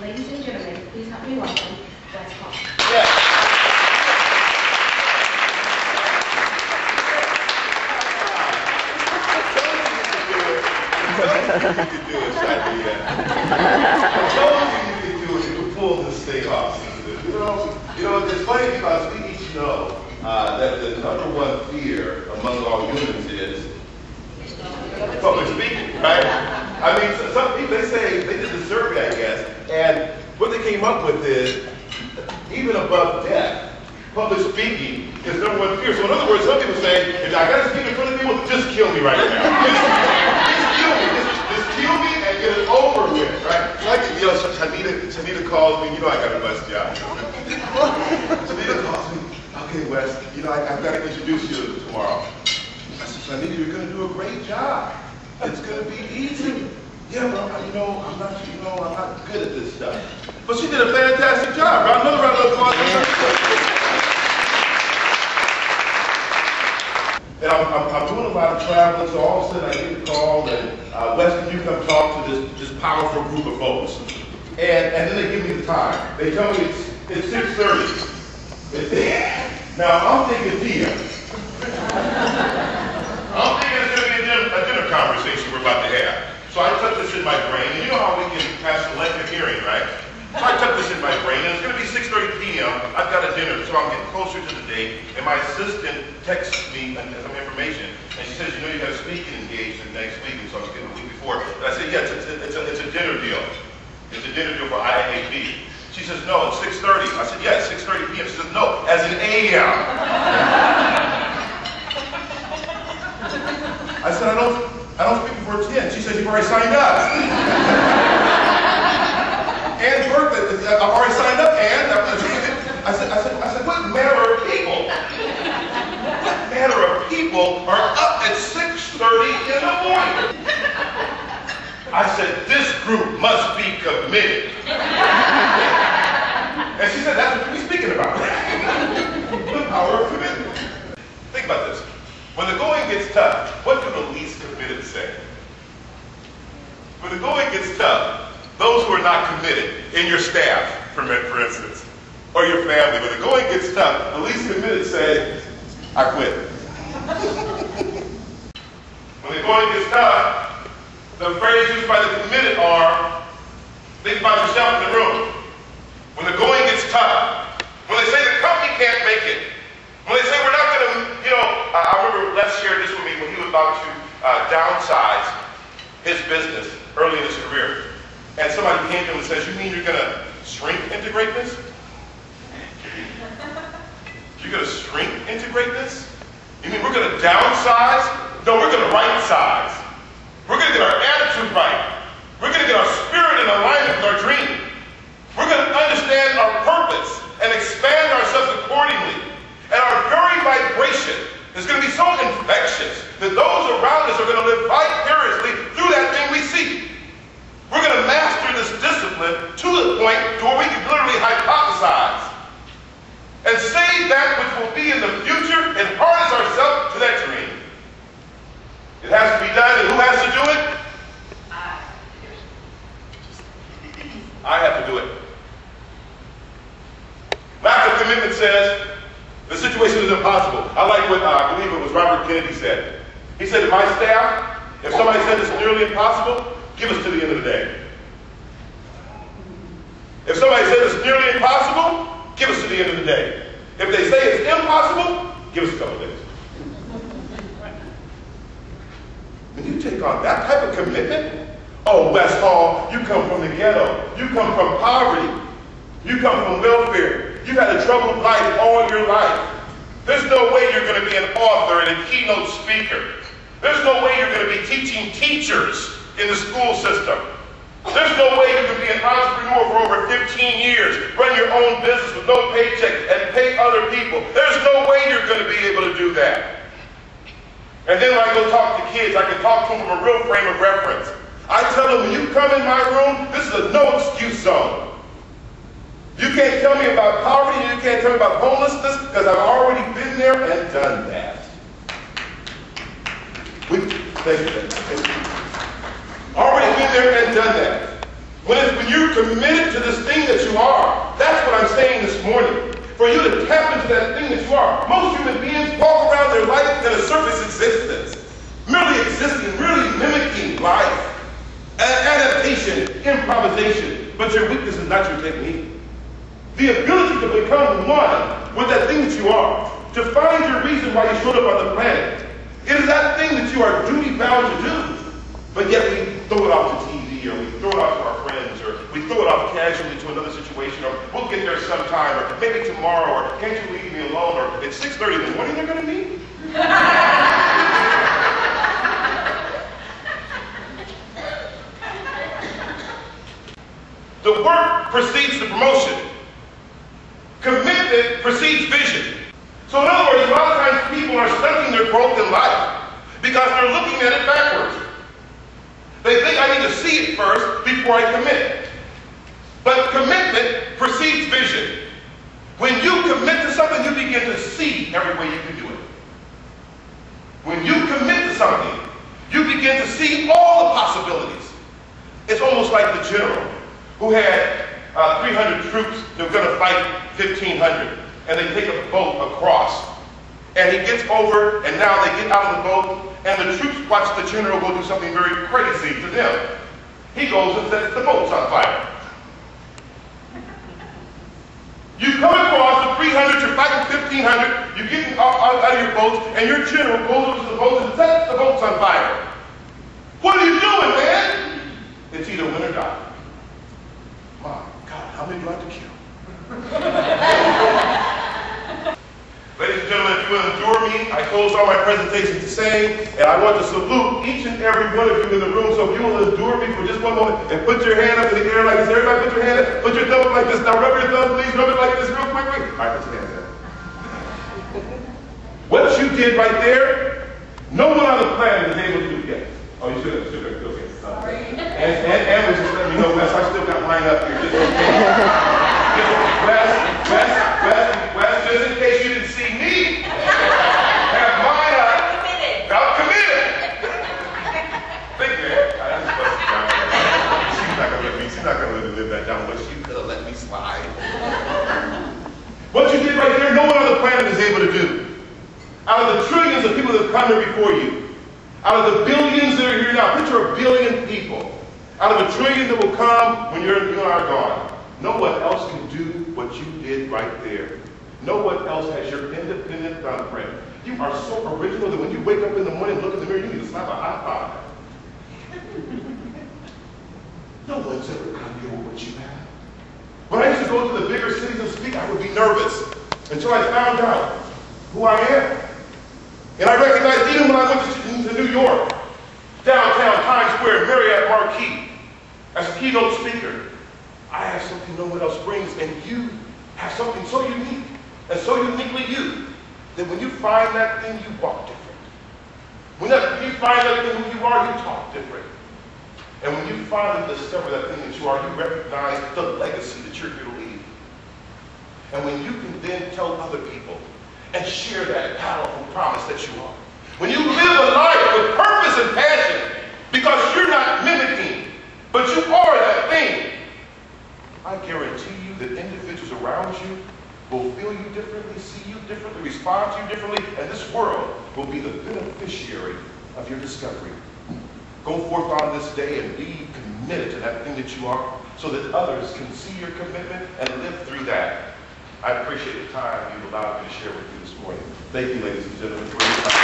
Ladies and gentlemen, please help me welcome Wes Hall. Yeah. I told you you could do it. You could pull this thing off. You know, it's funny because we each know that the number one fear among all humans is public speaking, right? I mean, some people, they say, they did the survey, I guess, and what they came up with is, even above death, public speaking is number one fear. So in other words, some people say, if I got to speak in front of people, just kill me right now. Just kill me. Just kill me and get it over with, right? Like, you know, Shanita calls me, you know I got a bus job. Shanita calls me, okay, Wes, you know, I've got to introduce you tomorrow. I said, Shanita, you're going to do a great job. It's going to be easy. Yeah, well, I'm not good at this stuff. But she did a fantastic job. Another round of applause. And I'm doing a lot of traveling, so all of a sudden I get a call that, Wes, can you come talk to this powerful group of folks? And then they give me the time. They tell me it's 6:30. Now, I'm thinking PM. I'm thinking it's going to be a dinner conversation we're about to have. So I tuck this in my brain, and you know how we can have selective hearing, right? So I tuck this in my brain, and it's going to be 6:30 p.m. I've got a dinner, so I'm getting closer to the date, and my assistant texts me some information, and she says, you know, you have a speaking engagement next week, and so I was getting a week before. And I said, yes, it's a dinner deal. It's a dinner deal for IAP. She says, no, it's 6:30. I said, yeah, it's 6:30 p.m. She says, no, as in a.m. I said, I don't speak before 10. She said, you've already signed up. Ann's birthday, I've already signed up, Ann. I said, what manner of people? What manner of people are up at 6:30 in the morning? I said, this group must be committed. And she said, that's what we're speaking about. The power of commitment. Think about this. When the going gets tough, what do the least committed say? When the going gets tough, those who are not committed, in your staff, for instance, or your family, when the going gets tough, the least committed say, I quit. When the going gets tough, the phrase used by the committed are, think about yourself in the room. When the going gets tough, when they say the company can't make it, when they say we're not going to, you know, I remember Les shared this with me when he was about to downsize his business early in his career. And somebody came to him and says, you mean you're going to shrink into greatness? You're going to shrink into greatness? You mean we're going to downsize? No, we're going to right size. We're going to get our attitude right. We're going to get our spirit in alignment with our dream. We're going to understand our purpose and expand ourselves accordingly. And our very vibration is going to be so infectious that those around us are going to live vicariously through that thing we see. We're going to master this discipline to the point to where we can literally hypothesize and say that which will be in the future and harness ourselves to that dream. It has to be done, and who has to do it? I have to do it. Lack of commitment says, the situation is impossible. I like what I believe it was Robert Kennedy said. He said to my staff, if somebody says it's nearly impossible, give us to the end of the day. If somebody says it's nearly impossible, give us to the end of the day. If they say it's impossible, give us a couple days. When you take on that type of commitment, oh, Wes Hall, you come from the ghetto. You come from poverty. You come from welfare. You've had a troubled life all your life. There's no way you're going to be an author and a keynote speaker. There's no way you're going to be teaching teachers in the school system. There's no way you can be an entrepreneur for over 15 years, run your own business with no paycheck and pay other people. There's no way you're going to be able to do that. And then when I go talk to kids, I can talk to them from a real frame of reference. I tell them, when you come in my room, this is a no excuse zone. You can't tell me about poverty, you can't tell me about homelessness, because I've already been there and done that. Thank you. Already been there and done that. When you're committed to this thing that you are, that's what I'm saying this morning. For you to tap into that thing that you are. Most human beings walk around their life in a surface existence, merely existing, merely mimicking life, adaptation, improvisation. But your weakness is not your technique. The ability to become one with that thing that you are, to find your reason why you showed up on the planet. It is that thing that you are duty-bound to do, but yet we throw it off to TV, or we throw it off to our friends, or we throw it off casually to another situation, or we'll get there sometime, or maybe tomorrow, or can't you leave me alone, or it's 6:30 in the morning they're going to meet. The work precedes the promotion. Commitment precedes vision. So in other words, a lot of times people are stunting their growth in life because they're looking at it backwards. They think I need to see it first before I commit. But commitment precedes vision. When you commit to something, you begin to see every way you can do it. When you commit to something, you begin to see all the possibilities. It's almost like the general who had 300 troops that were going to fight 1,500. And they take a boat across. And he gets over, and now they get out of the boat, and the troops watch the general go do something very crazy to them. He goes and sets the boats on fire. You come across the 300, you're fighting 1,500, you get out of your boats, and your general goes over to the boats and sets the boats on fire. What are you doing, man? It's either win or die. My God, how many do I have to kill? Ladies and gentlemen, if you will endure me, I close all my presentations the same, and I want to salute each and every one of you in the room. So if you will endure me for just one moment and put your hand up in the air like this. Everybody put your hand up, put your thumb up like this. Now rub your thumb, please rub it like this real quickly. All right, put your hands up. What you did right there, no one on the planet is able to do yet. Oh, you should have, okay. Sorry. And was just letting me know, Wes, I still got mine up here. Just in case. Wes, just in case you didn't see me, have mine up. I'm committed. Think, man. She's not going to let me live that down, but she could have let me slide. What you did right there, no one on the planet is able to do. Out of the trillions of people that have come here before you, out of the billions that are here now, picture a billion people. Out of the trillion that will come when you and I are gone, no one else can do what you did right there. No one else has your independent thumbprint. You are so original that when you wake up in the morning and look in the mirror, you need to slap a high five. No one's ever come here with what you have. When I used to go to the bigger cities and speak, I would be nervous until I found out who I am. And I recognized even when I went to New York, downtown Times Square, Marriott Marquis, as a keynote speaker, I have something no one else brings, and you have something so unique and so uniquely you that when you find that thing, you walk different. When you find that thing who you are, you talk different. And when you finally discover that thing that you are, you recognize the legacy that you're here to leave. And when you can then tell other people and share that powerful promise that you are. When you live a life with purpose and passion, because you're not mimicking, but you are that thing, I guarantee you that individuals around you will feel you differently, see you differently, respond to you differently, and this world will be the beneficiary of your discovery. Go forth on this day and be committed to that thing that you are, so that others can see your commitment and live through that. I appreciate the time you've allowed me to share with you this morning. Thank you, ladies and gentlemen, for your time.